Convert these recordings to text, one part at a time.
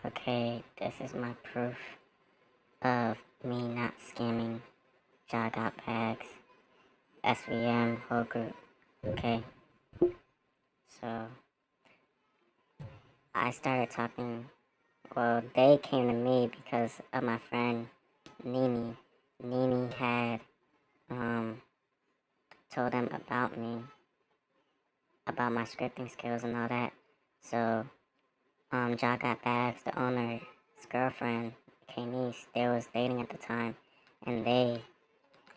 Okay, this is my proof of me not scamming Ja Got Bags, SVM, whole group. Okay, so I started talking. Well, they came to me because of my friend Nini. Nini had told them about me, about my scripting skills and all that. So Ja Got Bags, the owner's girlfriend, Kanice, they was dating at the time, and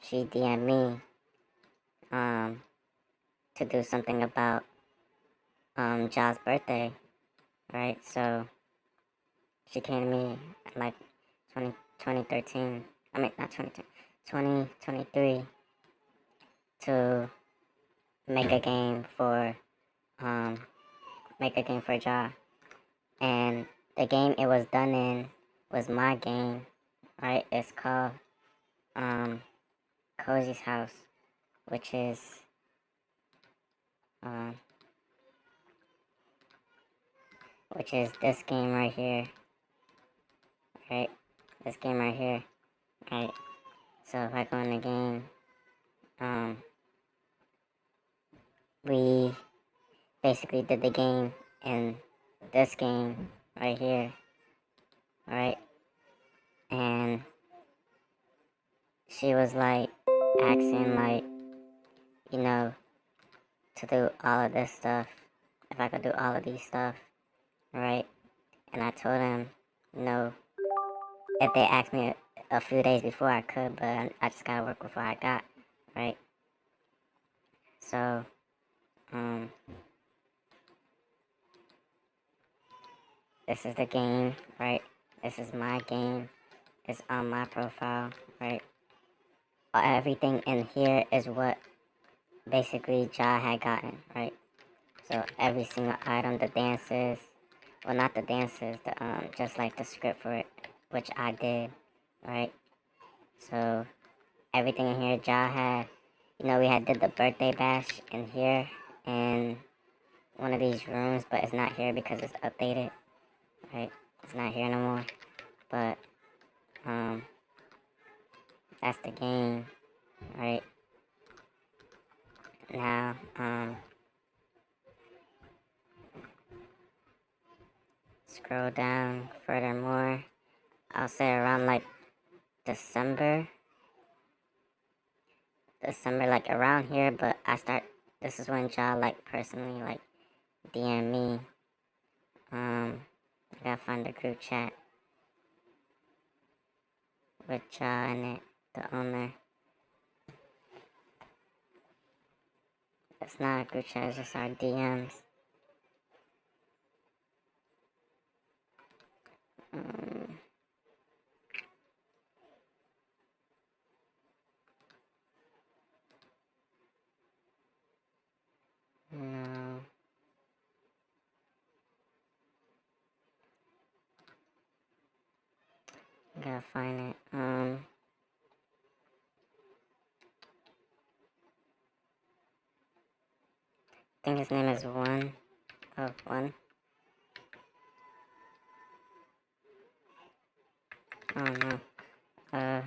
she DM'd me to do something about Ja's birthday, right? So she came to me at like 2013. I mean, not 2023 to make a game for Ja, and the game it was done in was my game, right? It's called Cozy's House, which is um, this game right here, right? This game right here, right? So if I go in the game, we basically did the game in this game right here, right? And she was like asking like, you know, to do all of this stuff, if I could do all of these stuff, right? And I told him, no, if they asked me a few days before I could, but I just gotta work before I got, right? So, this is the game, right? This is my game. It's on my profile, right? Everything in here is what basically Ja had gotten, right? So every single item, the dances, well not the dances, the just like the script for it, which I did, right? So everything in here Ja had, you know, we had did the birthday bash in here in one of these rooms, but it's not here because it's updated, right? It's not here no more. But that's the game, right? Now, scroll down furthermore. I'll say around like December, like around here. But this is when Ja like personally like DM me. I gotta find the group chat with Ja in it, the owner. It's not a group chat, it's just our DMs. No. Gotta find it. I think his name is One of One. I don't know.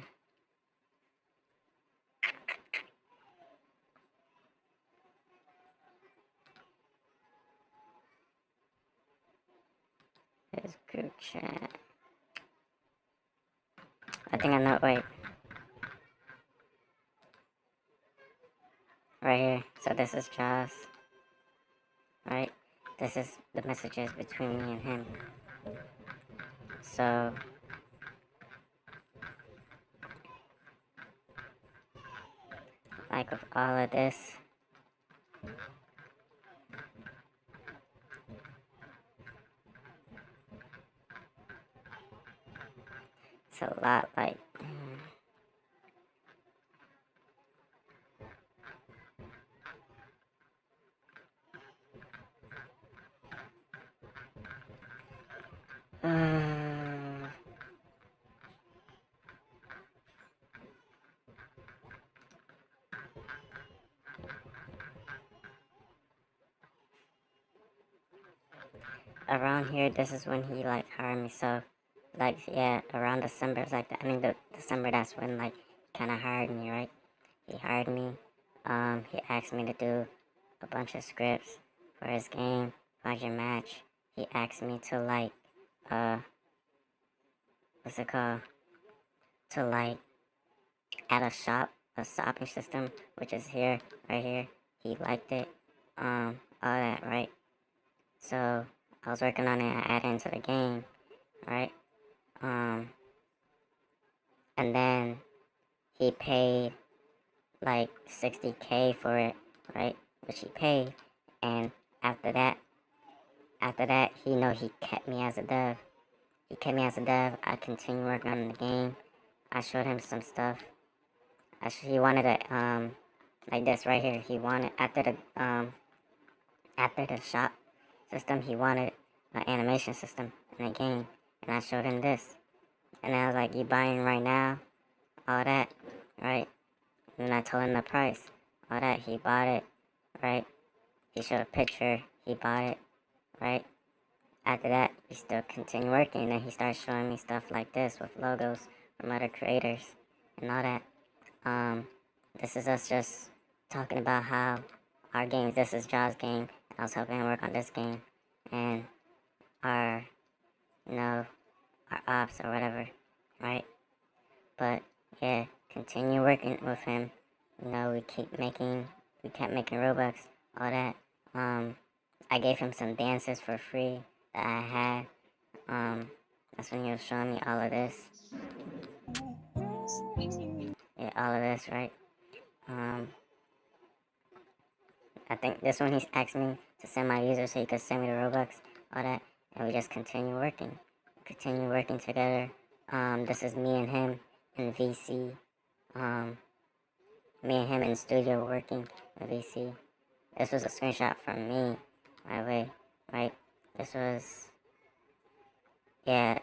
His group chat. I think I know. Wait. Right here. So this is Ja's. Right? This is the messages between me and him. So, like with all of this, it's a lot like. around here, this is when he like hired me. So, like, yeah, around December, it's like the ending of December. That's when like kind of hired me, right? He hired me. He asked me to do a bunch of scripts for his game, Project Match. He asked me to like, uh, what's it called? To like add a shopping system, which is here, right here. He liked it. All that, right? So I was working on it. I added into the game, right? Um, and then he paid like 60K for it, right? Which he paid, and after that, he kept me as a dev. He kept me as a dev. I continued working on the game. I showed him some stuff. He wanted it, like this right here. He wanted after the shop system, he wanted an animation system in the game, and I showed him this. And I was like, "You buying right now? All that, right?" And I told him the price. All that, he bought it, right? He showed a picture. He bought it, right? After that, we still continued working, and he started showing me stuff like this with logos from other creators and all that. This is us just talking about how our games. This is Jaw's game. I was helping him work on this game, and our, you know, our ops or whatever, right? But yeah, continue working with him. We kept making Robux, all that. I gave him some dances for free that I had. That's when he was showing me all of this. Yeah, all of this, right? Um, I think this one he's asked me to send my user so he could send me the Robux, all that, and we just continue working together. This is me and him in VC. Me and him in studio working in VC. This was a screenshot from me, by the way, right? This was, yeah,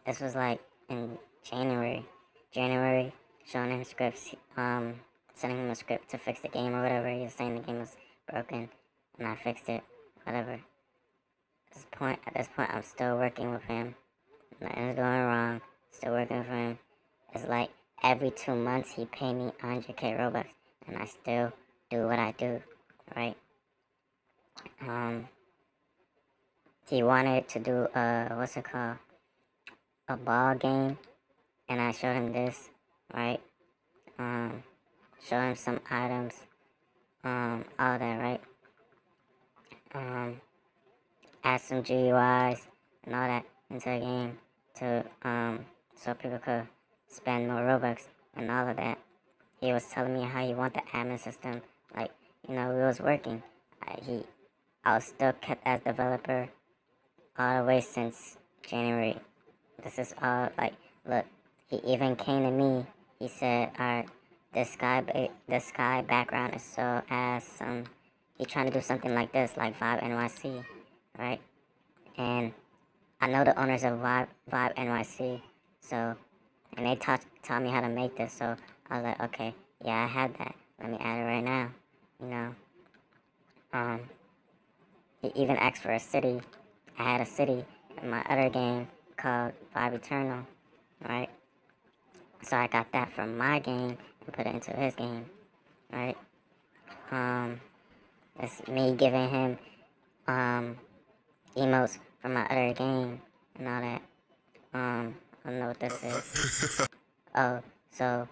this was like in January, showing him scripts, sending him a script to fix the game or whatever. He was saying the game was broken, and I fixed it, whatever. At this point, I'm still working with him. Nothing's going wrong. Still working for him. It's like every 2 months he pay me 100K Robux, and I still do what I do, right? He wanted to do what's it called? A ball game, and I showed him this, right? Show him some items, all that, right? Add some GUIs and all that into the game to so people could spend more Robux and all of that. He was telling me how he want the admin system, like we was working. I was still kept as developer all the way since January. This is all like, look. He even came to me. He said, "Alright, this sky background is so ass. He trying to do something like this, like Vibe NYC, right?" And I know the owners of Vibe NYC, so and they taught me how to make this. So I was like, okay, yeah, I have that. Let me add it right now. You know. He even asked for a city. I had a city in my other game called Vibe Eternal, right? So I got that from my game and put it into his game, right? That's me giving him emotes from my other game and all that. I don't know what this is. Oh, so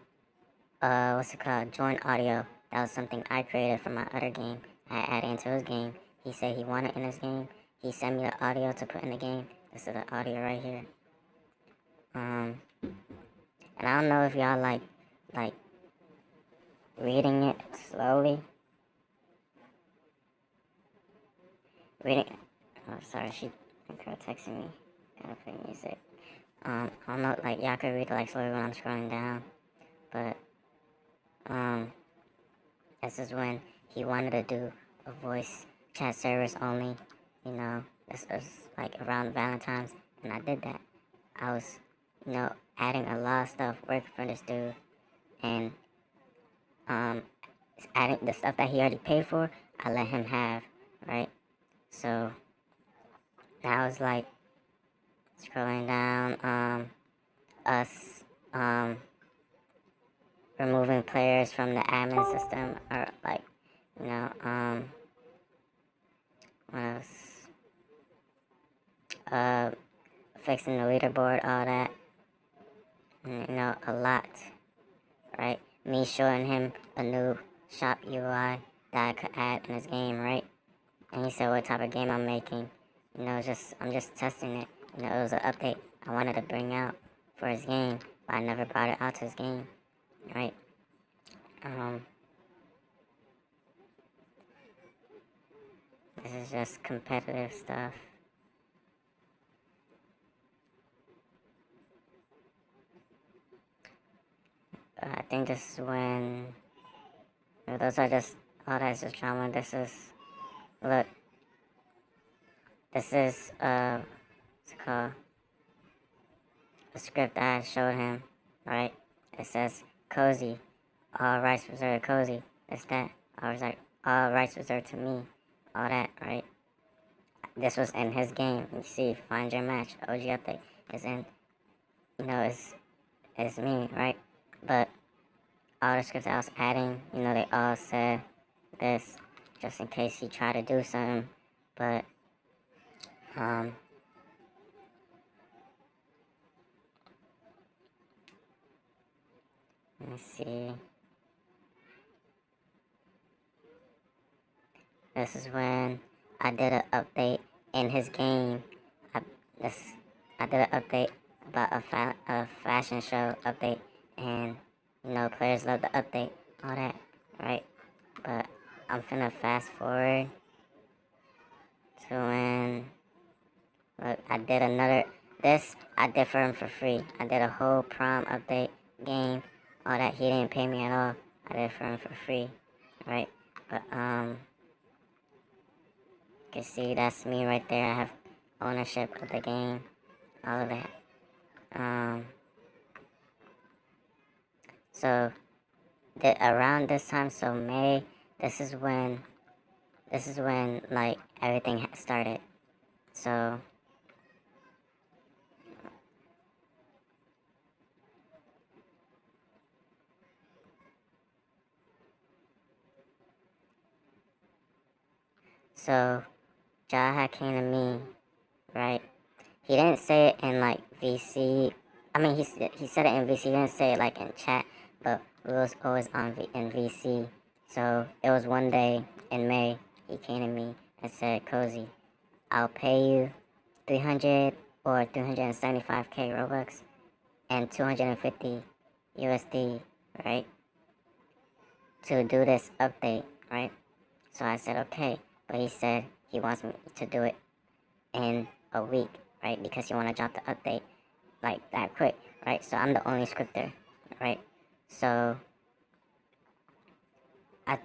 what's it called? Join audio. That was something I created for my other game. I added into his game. He said he wanted in his game. He sent me the audio to put in the game. This is the audio right here. And I don't know if y'all like reading it slowly. Reading. Oh, sorry, girl texting me. Gotta play music. I don't know, like y'all could read it like slowly when I'm scrolling down, but this is when he wanted to do a voice chat service only. This was like around Valentine's, and I did that. I was, adding a lot of stuff, working for this dude, and adding the stuff that he already paid for, I let him have, right? So That was like scrolling down, us, removing players from the admin system, or like, you know, what else? Uh, Fixing the leaderboard, all that, you know, a lot, right? Me showing him a new shop UI that I could add in his game, right? And he said what type of game I'm making. You know, I'm just testing it. You know, it was an update I wanted to bring out for his game, but I never brought it out to his game, right? This is just competitive stuff. I think this is when, those are just, all that's just drama. Look, this is, what's it called? The script I showed him, right? It says, cozy, all rights reserved, cozy. It's that. I was like, all rights reserved to me, all that, right? This was in his game. You see, find your match, OG update is in, you know, it's me, right? But all the scripts I was adding, you know, they all said this, just in case he tried to do something, but, let me see. This is when I did an update in his game. I, this, I did an update about a fashion show update, and, you know, players love the update, all that, right? But I'm finna fast forward to when, look, I did for him for free. I did a whole prom update game, all that. He didn't pay me at all. I did for him for free, right? But, you can see that's me right there. I have ownership of the game, all of that. So, around this time, so May, this is when, like, everything started. So, Jaha came to me, right? He didn't say it in like VC. I mean, he said it in VC. He didn't say it like in chat, but we was always in VC. So it was one day in May. He came to me and said, "Cozy, I'll pay you 300 or 375k Robux and 250 USD, right, to do this update, right?" So I said, "Okay," but he said he wants me to do it in a week, right? Because you want to drop the update like that quick, right? So I'm the only scripter, right? So I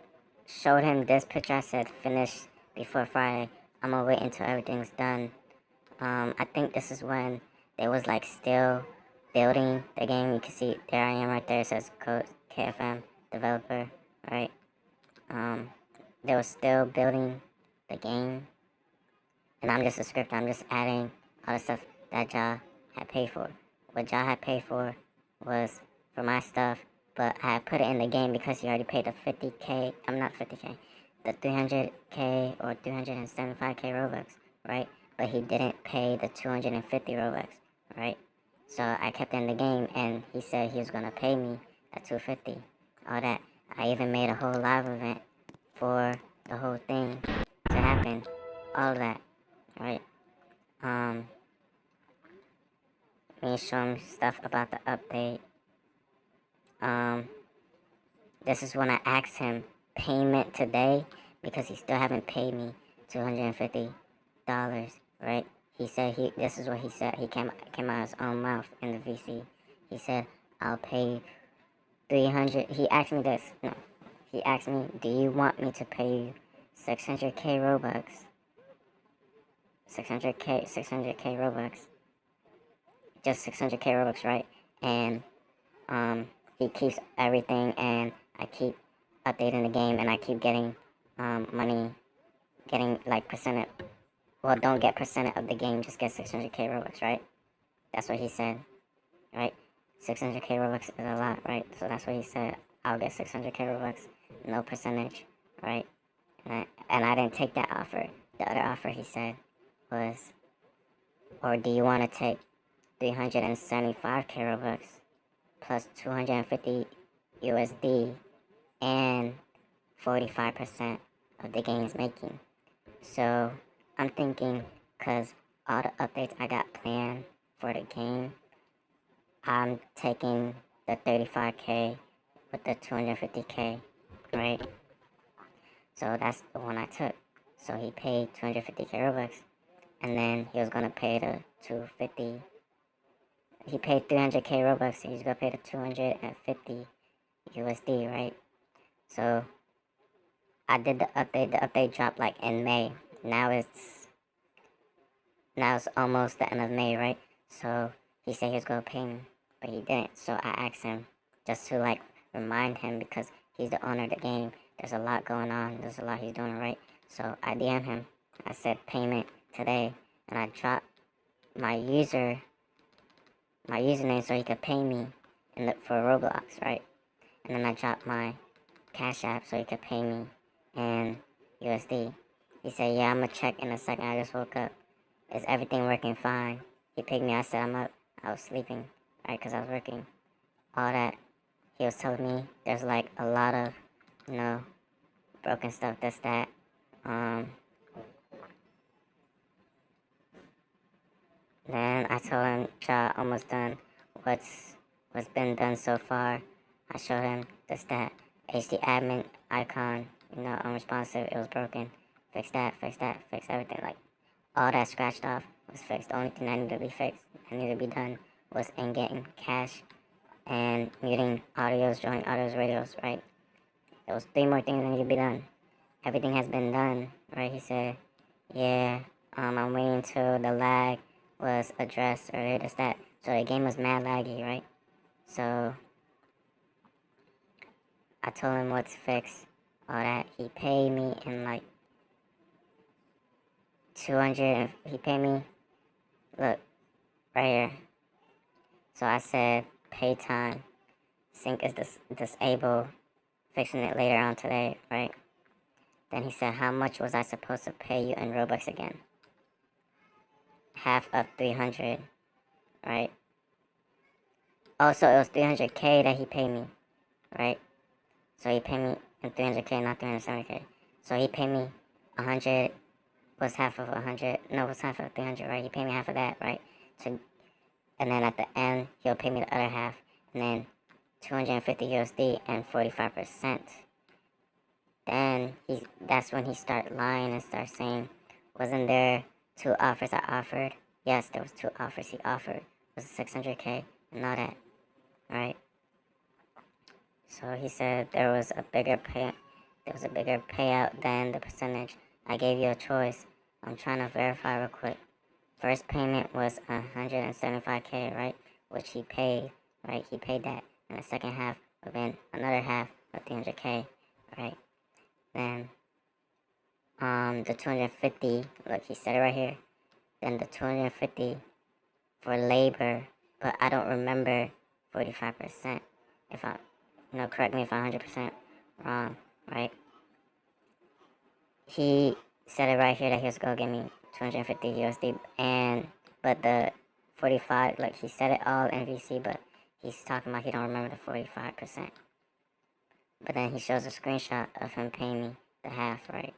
showed him this picture. I said finish before Friday. I'm gonna wait until everything's done. I think this is when they was like still building the game. You can see there I am right there. It says code KFM developer, right? They were still building the game, and I'm just a scripter. I'm just adding all the stuff that Ja had paid for. What Ja had paid for was for my stuff, but I had put it in the game because he already paid the 50k. I'm not 50k, the 300k or 375k Robux, right? But he didn't pay the 250 Robux, right? So I kept it in the game, and he said he was gonna pay me at 250. All that. I even made a whole live event for the whole thing to happen. All that, right? Me show him stuff about the update. This is when I asked him payment today because he still haven't paid me $250, right? He said this is what he said. He came out of his own mouth in the VC. He said, "I'll pay 300." He asked me this. No. He asked me, "Do you want me to pay you 600k Robux?" 600k Robux. Just 600k Robux, right? And he keeps everything, and I keep updating the game, and I keep getting money, getting like well, don't get percent of the game, just get 600k Robux, right? That's what he said, right? 600k Robux is a lot, right? So that's what he said. I'll get 600k Robux, no percentage, right? And I didn't take that offer. The other offer he said was, or do you want to take 375k Robux plus 250 USD and 45% of the game's making? So I'm thinking, because all the updates I got planned for the game, I'm taking the 35k with the 250k, right? So that's the one I took. So he paid 250k Robux, and then he was gonna pay the 250. He paid 300k Robux, so he's gonna pay the 250 USD, right? So I did the update. The update dropped like in May. Now it's almost the end of May, right? So he said he was gonna pay me, but he didn't. So I asked him just to like remind him, because he's the owner of the game. There's a lot going on. There's a lot he's doing, right? So I DM'd him. I said payment today, and I dropped my username so he could pay me for Roblox, right? And then I dropped my Cash App so he could pay me in USD. He said, yeah, I'm gonna check in a second. I just woke up. Is everything working fine? He picked me. I said, I'm up. I was sleeping, right? Because I was working. All that. He was telling me there's like a lot of, broken stuff, this, that. Then I told him, Ja, almost done. What's been done so far? I showed him this, that. HD admin icon, unresponsive. It was broken. Fix that, fix everything. Like, all that scratched off was fixed. The only thing that needed to be fixed, that needed to be done, was in getting cash and muting audios, joining audios, radios, right? There was 3 more things that needed to be done. Everything has been done, right? He said, yeah, I'm waiting till the lag was addressed, or this, that. So the game was mad laggy, right? So I told him what's fixed, all that. He paid me in like 200, he paid me, look, right here. So I said, pay time, sync is disabled, fixing it later on today, right? Then he said, how much was I supposed to pay you in Robux again? Half of 300, right? Oh, so it was 300k that he paid me, right? So he paid me in 300k, not 370k. So he paid me 100, was half of 100, no, was half of 300, right? He paid me half of that, right? So, and then at the end, he'll pay me the other half, and then 250 USD and 45%. Then that's when he started lying and started saying, wasn't there 2 offers I offered? Yes, there was 2 offers he offered. It was 600k and all that, right? So he said there was a bigger payout than the percentage. I gave you a choice. I'm trying to verify real quick. First payment was 175k, right? Which he paid, right? He paid that. And the second half would have been another half of 300k, right? Then the 250, look, he said it right here. Then the 250 for labor, but I don't remember 45%. If I, correct me if I'm 100% wrong, right? He said it right here that he was gonna give me 250 USD, but the 45, like, he said it all in VC, but he's talking about he don't remember the 45%. But then he shows a screenshot of him paying me the half, right?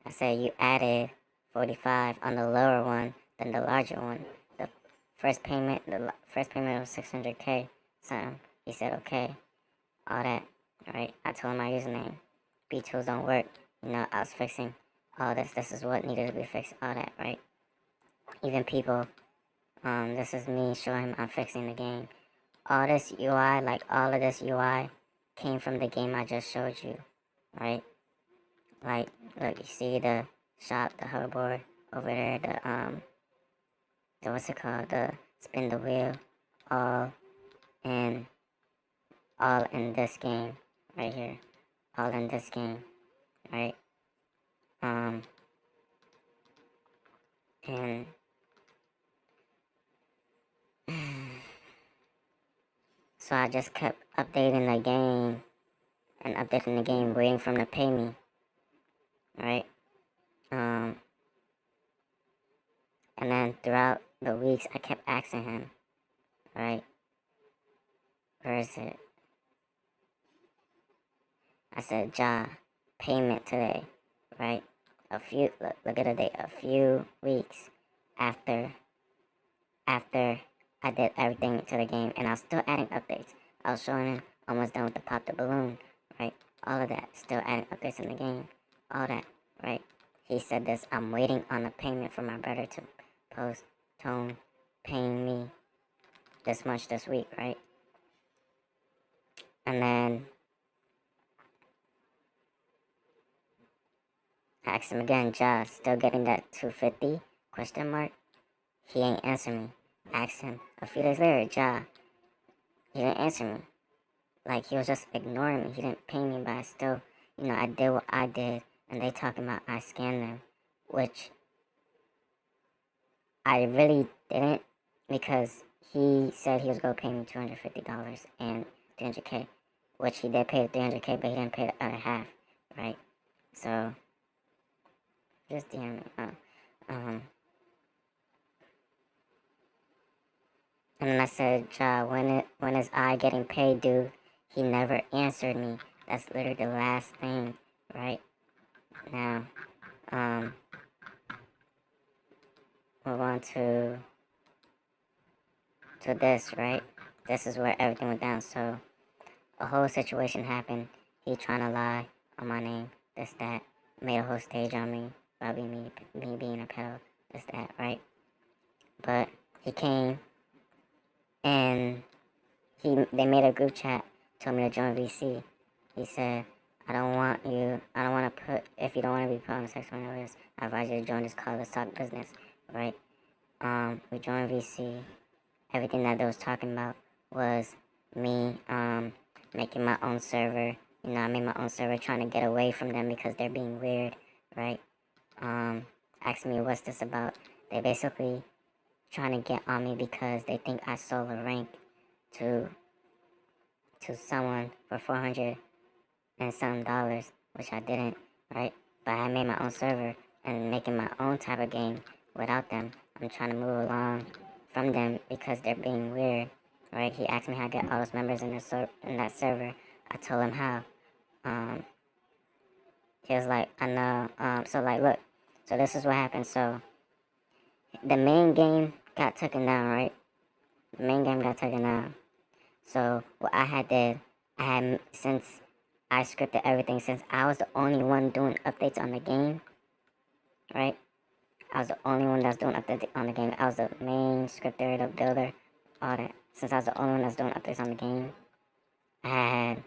I said you added 45 on the lower one than the larger one. The first payment was 600k. So he said okay, all that, right? I told him my username. B tools don't work. I was fixing all this. This is what needed to be fixed. All that, right? Even people. This is me showing him I'm fixing the game. All this UI, like all of this UI, came from the game I just showed you, right? Like, look, you see the shop, the hoverboard over there, the what's it called, the spin the wheel, all in, all in this game, right here, all in this game, right? And so I just kept updating the game and updating the game, waiting for him to pay me, right? And then throughout the weeks, I kept asking him, right? Where is it? I said, Ja, payment today, right? Look at the date, a few weeks after I did everything to the game, and I was still adding updates. I was showing him almost done with the pop the balloon, right? All of that, still adding updates in the game, all that, right? He said this, I'm waiting on a payment for my brother to postpone paying me this much this week, right? And then I asked him again, Ja, still getting that 250? Question mark. He ain't answer me. I asked him a few days later, Ja, he didn't answer me. Like, he was just ignoring me. He didn't pay me, but I still, I did what I did, and they talking about I scammed them, which I really didn't, because he said he was going to pay me $250 and 300K, which he did pay the 300K, but he didn't pay the other half, right? So, just DM me. And then I said, Ja, when is I getting paid, dude? He never answered me. That's literally the last thing, right? Now, move on to this, right? This is where everything went down. So, a whole situation happened. He trying to lie on my name, this, that. Made a whole stage on me about me being a pedo, this, that, right? But he came and they made a group chat, told me to join VC. He said, I don't want to put, if you don't want to be put on the sex offender list, I advise you to join this called Let's Talk Business, right? We joined VC. Everything that they was talking about was me, making my own server. I made my own server trying to get away from them because they're being weird, right? Asking me what's this about. They basically trying to get on me because they think I sold a rank to someone for 400 and some dollars, which I didn't, right? But I made my own server and making my own type of game without them. I'm trying to move along from them because they're being weird, right? He asked me how to get all those members in that server. I told him how. He was like, I know. So like, look. So this is what happened. So the main game got taken down, right? The main game got taken down. So what I had, since I scripted everything, since I was the only one doing updates on the game, right? I was the only one that's doing updates on the game. I was the main scripter, the builder, all that. Since I was the only one that's doing updates on the game, I had,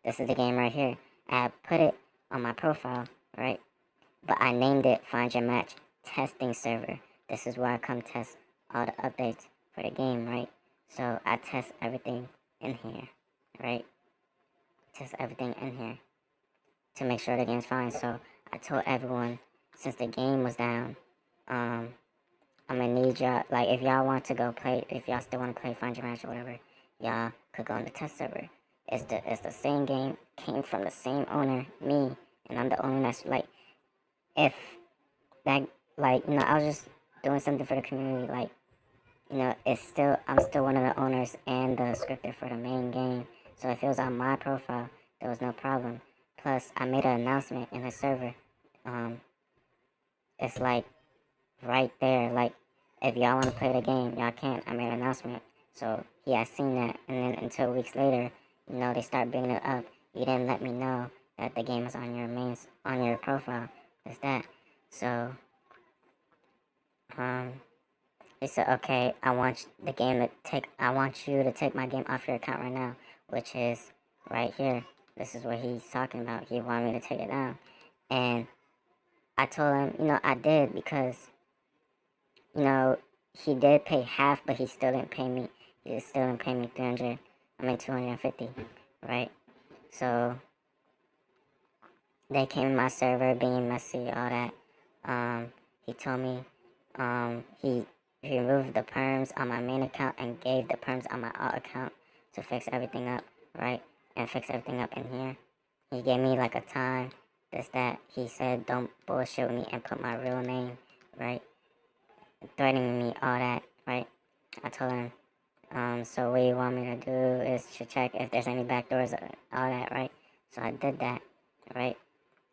this is the game right here. I had put it on my profile, right? But I named it Find Your Match Testing Server. This is where I come test all the updates for the game, right? So I test everything in here, right? Test everything in here to make sure the game's fine. So I told everyone, since the game was down, I'm gonna need y'all, like, if y'all want to go play, if y'all still want to play Find Your Match or whatever, y'all could go on the test server. It's the same game, came from the same owner, me, and I'm the owner that's, like, if that, like, I was just doing something for the community, like, I'm still one of the owners and the scripter for the main game. So if it was on my profile, there was no problem. Plus, I made an announcement in the server. It's like right there. Like, if y'all want to play the game, y'all can. I made an announcement. So he had seen that, and then until weeks later, they start bringing it up. You didn't let me know that the game is on your profile. It's that. So, they said, okay, I want you to take my game off your account right now, which is right here. This is what he's talking about. He wanted me to take it down. And I told him, I did because, he did pay half, but he still didn't pay me. He still didn't pay me 250, right? So they came in my server being messy, all that. He told me He removed the perms on my main account and gave the perms on my alt account to fix everything up, right? And fix everything up in here. He gave me like a time, this, that. He said, don't bullshit with me and put my real name, right? Threatening me, all that, right? I told him, so what you want me to do is to check if there's any backdoors, all that, right? So I did that, right?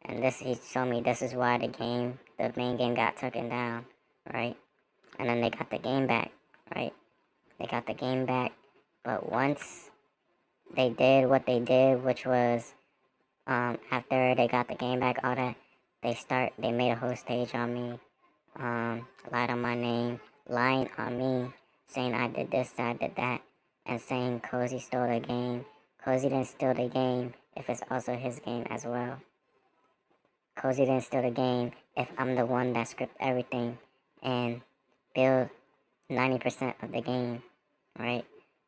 And this, he showed me this is why the main game got taken down, right? And then they got the game back, right? They got the game back, but once they did what they did, which was, after they got the game back, all that, they made a whole stage on me, lied on my name, lying on me, saying I did this, I did that, and saying Cozy stole the game. Cozy didn't steal the game if it's also his game as well. Cozy didn't steal the game if I'm the one that script everything and build 90% of the game, right?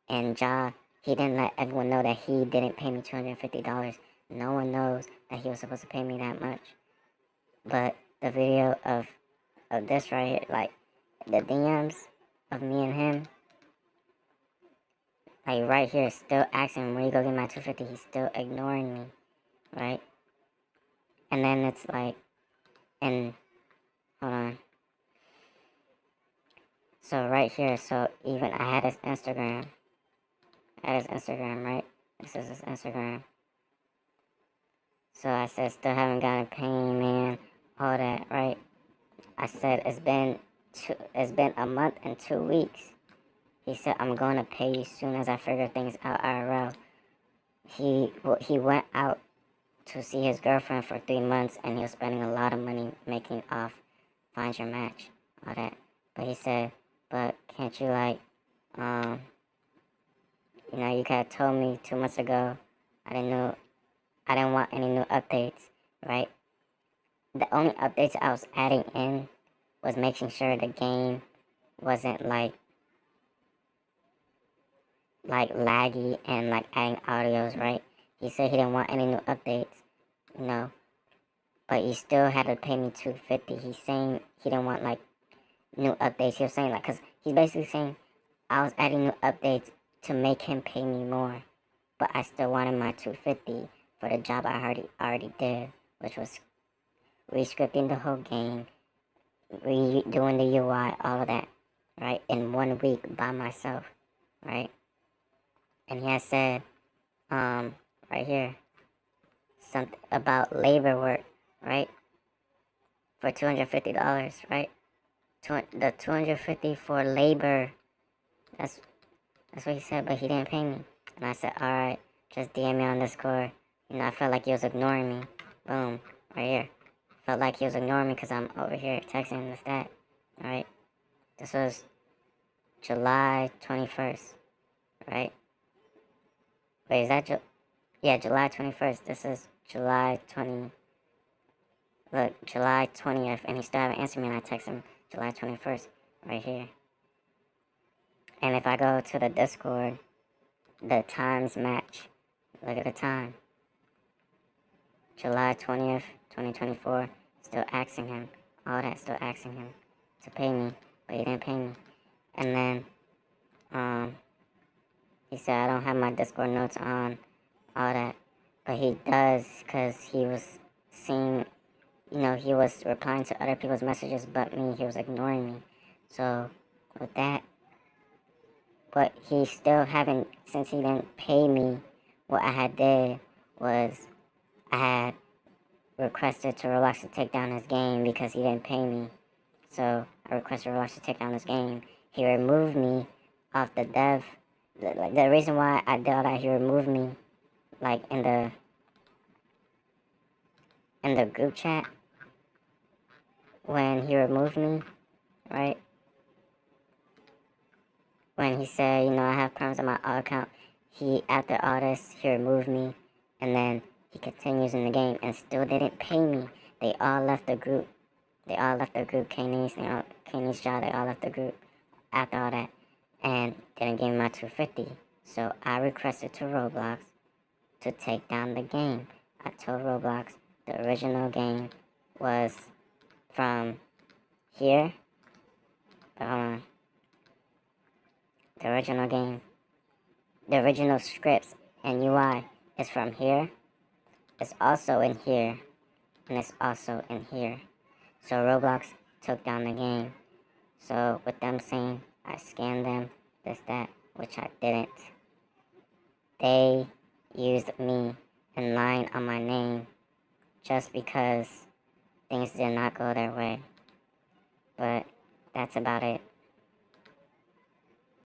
And Ja, he didn't let everyone know that he didn't pay me $250. No one knows that he was supposed to pay me that much. But the video of this right here, like the DMs of me and him, like right here, still asking him where you go get my 250. He's still ignoring me, right? And then it's like, and hold on. So right here, so even I had his Instagram. Right? This is his Instagram. So I said, still haven't gotten pain, man. All that, right? I said, it's been a month and 2 weeks. He said, I'm going to pay you soon as I figure things out IRL. He went out to see his girlfriend for 3 months, and he was spending a lot of money making off Find Your Match, all that. But he said, but can't you, like, you could have told me 2 months ago. I didn't want any new updates, right? The only updates I was adding in was making sure the game wasn't like laggy and like adding audios, right? He said he didn't want any new updates, but he still had to pay me $250. He's saying he didn't want like new updates. He was saying like, cause he's basically saying I was adding new updates to make him pay me more, but I still wanted my $250 for the job I already did, which was rescripting the whole game, redoing the UI, all of that, right, in 1 week by myself, right? And he has said, right here, something about labor work, right, for $250, right? The $250 for labor. That's what he said, but he didn't pay me. And I said, all right, just DM me on Discord. I felt like he was ignoring me. Boom, right here. Felt like he was ignoring me because I'm over here texting him this, that. All right. This was July 21st, right? Wait, is that yeah, July 21st. This is July 20. Look, July 20th, and he still haven't answered me, and I text him July 21st, right here. And if I go to the Discord, the times match. Look at the time. July 20th, 2024. Still asking him. All that, still asking him to pay me, but he didn't pay me. And then, he said I don't have my Discord notes on, all that. But he does, because he was seeing, he was replying to other people's messages but me. He was ignoring me. So, with that, but he still haven't, since he didn't pay me, what I had did was I had requested to Roblox to take down his game because he didn't pay me. So I requested Roblox to take down his game. He removed me off the dev. The reason why I did all that, he removed me, like, in the group chat. When he removed me, right? When he said, I have problems on my account, after all this, he removed me, and then he continues in the game and still didn't pay me. They all left the group. K-Nice, K-Nice job, they all left the group after all that, and didn't give me my $250. So I requested to Roblox to take down the game. I told Roblox the original game was from here The original game, the original scripts and UI is from here. It's also in here, and it's also in here. So Roblox took down the game. So with them saying I scanned them, this, that, which I didn't, they used me and lying on my name just because things did not go their way. But that's about it.